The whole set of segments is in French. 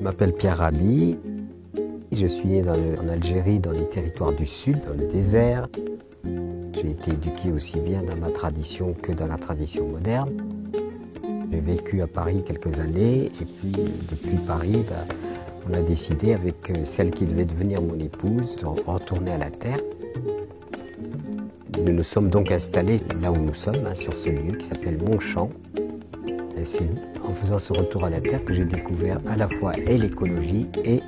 Je m'appelle Pierre Rabhi. Je suis né en Algérie, dans les territoires du sud, dans le désert. J'ai été éduqué aussi bien dans ma tradition que dans la tradition moderne. J'ai vécu à Paris quelques années et puis depuis Paris, on a décidé avec celle qui devait devenir mon épouse de retourner à la terre. Nous nous sommes donc installés là où nous sommes, sur ce lieu qui s'appelle Montchamp. Et c'est en faisant ce retour à la terre que j'ai découvert à la fois l'écologie et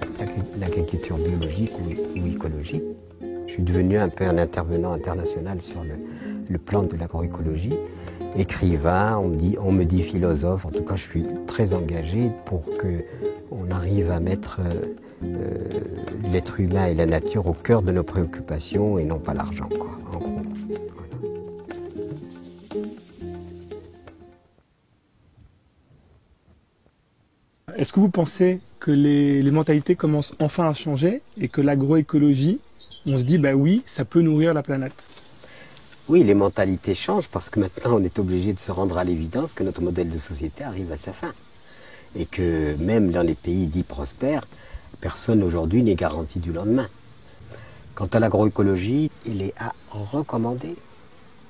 l'agriculture biologique ou écologique. Je suis devenu un peu un intervenant international sur le plan de l'agroécologie. Écrivain, on me dit philosophe, en tout cas je suis très engagé pour qu'on arrive à mettre l'être humain et la nature au cœur de nos préoccupations et non pas l'argent, en gros. Est-ce que vous pensez que les mentalités commencent enfin à changer et que l'agroécologie, on se dit oui, ça peut nourrir la planète? Oui, les mentalités changent parce que maintenant on est obligé de se rendre à l'évidence que notre modèle de société arrive à sa fin. Et que même dans les pays dits prospères, personne aujourd'hui n'est garanti du lendemain. Quant à l'agroécologie, il est à recommander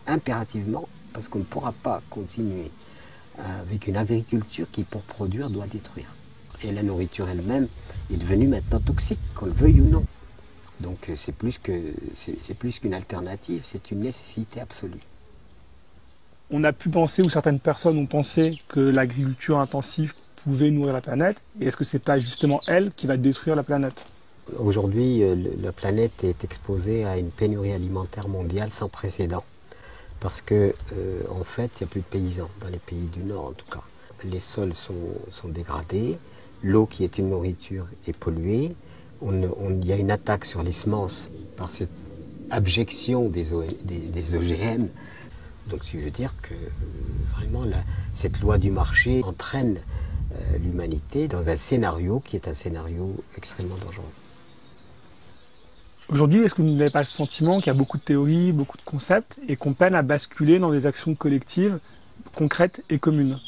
impérativement parce qu'on ne pourra pas continuer avec une agriculture qui, pour produire, doit détruire. Et la nourriture elle-même est devenue maintenant toxique, qu'on le veuille ou non. Donc c'est plus qu'une alternative, c'est une nécessité absolue. On a pu penser, ou certaines personnes ont pensé, que l'agriculture intensive pouvait nourrir la planète. Et est-ce que c'est pas justement elle qui va détruire la planète? Aujourd'hui, la planète est exposée à une pénurie alimentaire mondiale sans précédent. Parce que, en fait, il n'y a plus de paysans, dans les pays du Nord en tout cas. Les sols sont dégradés, l'eau qui est une nourriture est polluée, il y a une attaque sur les semences par cette abjection des OGM. Donc, ça veut dire que vraiment cette loi du marché entraîne l'humanité dans un scénario qui est un scénario extrêmement dangereux. Aujourd'hui, est-ce que vous n'avez pas le sentiment qu'il y a beaucoup de théories, beaucoup de concepts, et qu'on peine à basculer dans des actions collectives, concrètes et communes?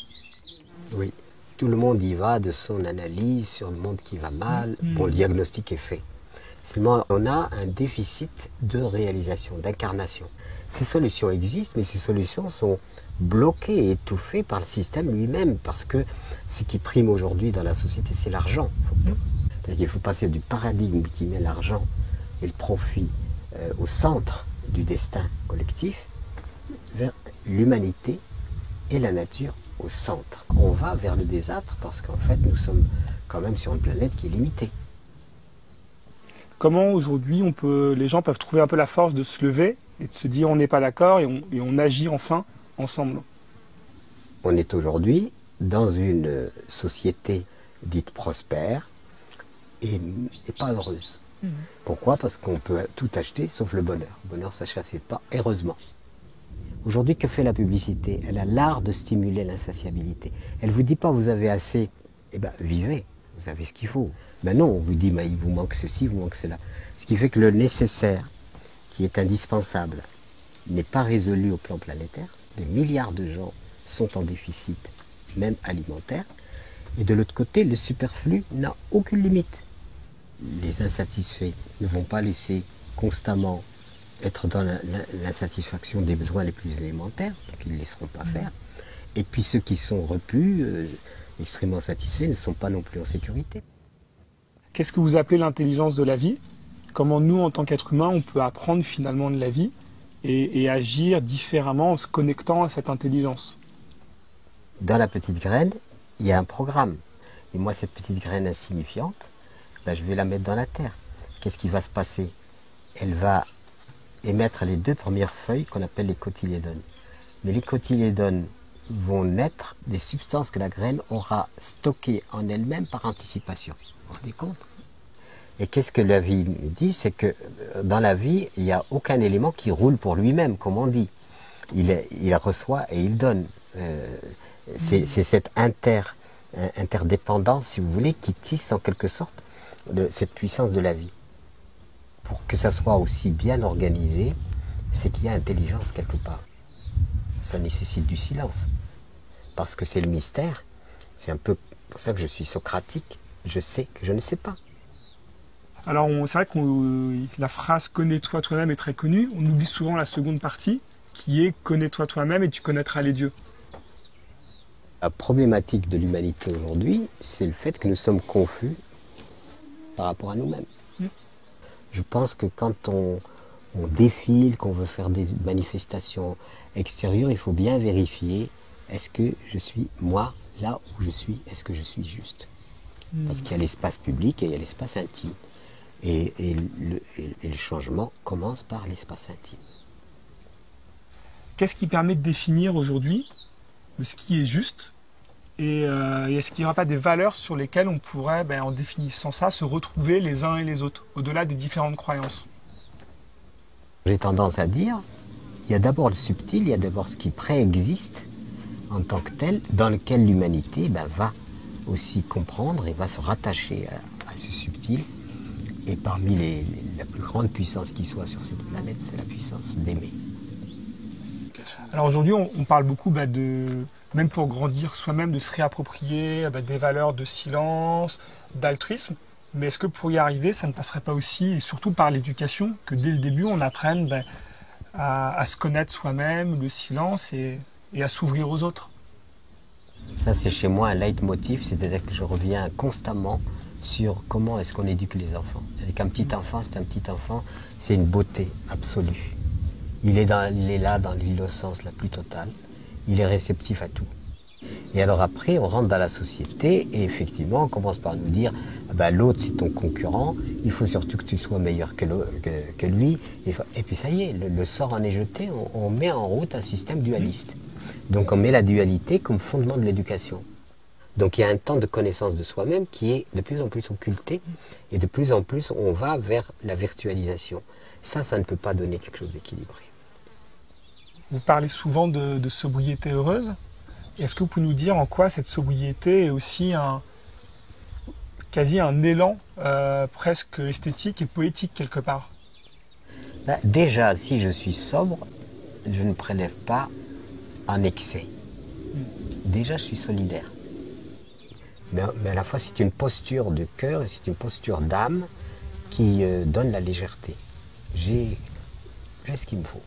Oui, tout le monde y va de son analyse sur le monde qui va mal. Bon, le diagnostic est fait. Seulement, on a un déficit de réalisation, d'incarnation. Ces solutions existent, mais ces solutions sont bloquées et étouffées par le système lui-même, parce que ce qui prime aujourd'hui dans la société, c'est l'argent. Il faut passer du paradigme qui met l'argent et le profit au centre du destin collectif, vers l'humanité et la nature au centre. On va vers le désastre parce qu'en fait nous sommes quand même sur une planète qui est limitée. Comment aujourd'hui les gens peuvent trouver un peu la force de se lever et de se dire on n'est pas d'accord et on agit enfin ensemble? On est aujourd'hui dans une société dite prospère et pas heureuse. Pourquoi? Parce qu'on peut tout acheter sauf le bonheur. Le bonheur ne s'achète pas, heureusement. Aujourd'hui, que fait la publicité? Elle a l'art de stimuler l'insatiabilité. Elle ne vous dit pas vous avez assez, vivez, vous avez ce qu'il faut. Non, on vous dit il vous manque ceci, il vous manque cela. Ce qui fait que le nécessaire, qui est indispensable, n'est pas résolu au plan planétaire. Des milliards de gens sont en déficit, même alimentaire. Et de l'autre côté, le superflu n'a aucune limite. Les insatisfaits ne vont pas laisser constamment être dans l'insatisfaction des besoins les plus élémentaires, donc ils ne laisseront pas faire. Et puis ceux qui sont repus, extrêmement satisfaits, ne sont pas non plus en sécurité. Qu'est-ce que vous appelez l'intelligence de la vie? Comment nous, en tant qu'êtres humains, on peut apprendre finalement de la vie et agir différemment en se connectant à cette intelligence? Dans la petite graine, il y a un programme. Et moi, cette petite graine insignifiante, je vais la mettre dans la terre. Qu'est-ce qui va se passer? Elle va émettre les 2 premières feuilles qu'on appelle les cotylédones. Mais les cotylédones vont naître des substances que la graine aura stockées en elle-même par anticipation. Vous vous rendez compte? Et qu'est-ce que la vie nous dit? C'est que dans la vie, il n'y a aucun élément qui roule pour lui-même, comme on dit. Il reçoit et il donne. C'est cette interdépendance, si vous voulez, qui tisse en quelque sorte cette puissance de la vie. Pour que ça soit aussi bien organisé, c'est qu'il y a intelligence quelque part. Ça nécessite du silence. Parce que c'est le mystère. C'est un peu pour ça que je suis socratique. je sais que je ne sais pas. Alors c'est vrai que la phrase « connais-toi toi-même » est très connue. On oublie souvent la seconde partie qui est « connais-toi toi-même et tu connaîtras les dieux ». La problématique de l'humanité aujourd'hui, c'est le fait que nous sommes confus par rapport à nous-mêmes. Je pense que quand on défile, qu'on veut faire des manifestations extérieures, il faut bien vérifier, est-ce que je suis moi, là où je suis, est-ce que je suis juste? Parce qu'il y a l'espace public et il y a l'espace intime. Et le changement commence par l'espace intime. Qu'est-ce qui permet de définir aujourd'hui ce qui est juste et est-ce qu'il n'y aura pas des valeurs sur lesquelles on pourrait, en définissant ça, se retrouver les uns et les autres, au-delà des différentes croyances? J'ai tendance à dire, il y a d'abord le subtil, il y a d'abord ce qui préexiste en tant que tel, dans lequel l'humanité va aussi comprendre et va se rattacher à ce subtil. Et parmi la plus grande puissance qui soit sur cette planète, c'est la puissance d'aimer. Alors aujourd'hui, on parle beaucoup même pour grandir soi-même, de se réapproprier des valeurs de silence, d'altruisme. Mais est-ce que pour y arriver, ça ne passerait pas aussi, et surtout par l'éducation, que dès le début, on apprenne à se connaître soi-même, le silence et à s'ouvrir aux autres? Ça, c'est chez moi un leitmotiv, c'est-à-dire que je reviens constamment sur comment est-ce qu'on éduque les enfants. C'est-à-dire qu'un petit enfant, c'est une beauté absolue. Il est là dans l'innocence la plus totale, il est réceptif à tout. Et alors après, on rentre dans la société et effectivement, on commence par nous dire l'autre c'est ton concurrent, il faut surtout que tu sois meilleur que lui. Et puis ça y est, le sort en est jeté, on met en route un système dualiste. Donc on met la dualité comme fondement de l'éducation. Donc il y a un temps de connaissance de soi-même qui est de plus en plus occulté et de plus en plus on va vers la virtualisation. Ça ne peut pas donner quelque chose d'équilibré. Vous parlez souvent de sobriété heureuse. Est-ce que vous pouvez nous dire en quoi cette sobriété est aussi quasi un élan presque esthétique et poétique quelque part? Déjà, si je suis sobre, je ne prélève pas en excès. Déjà, je suis solidaire. Mais à la fois, c'est une posture de cœur et c'est une posture d'âme qui donne la légèreté. J'ai ce qu'il me faut.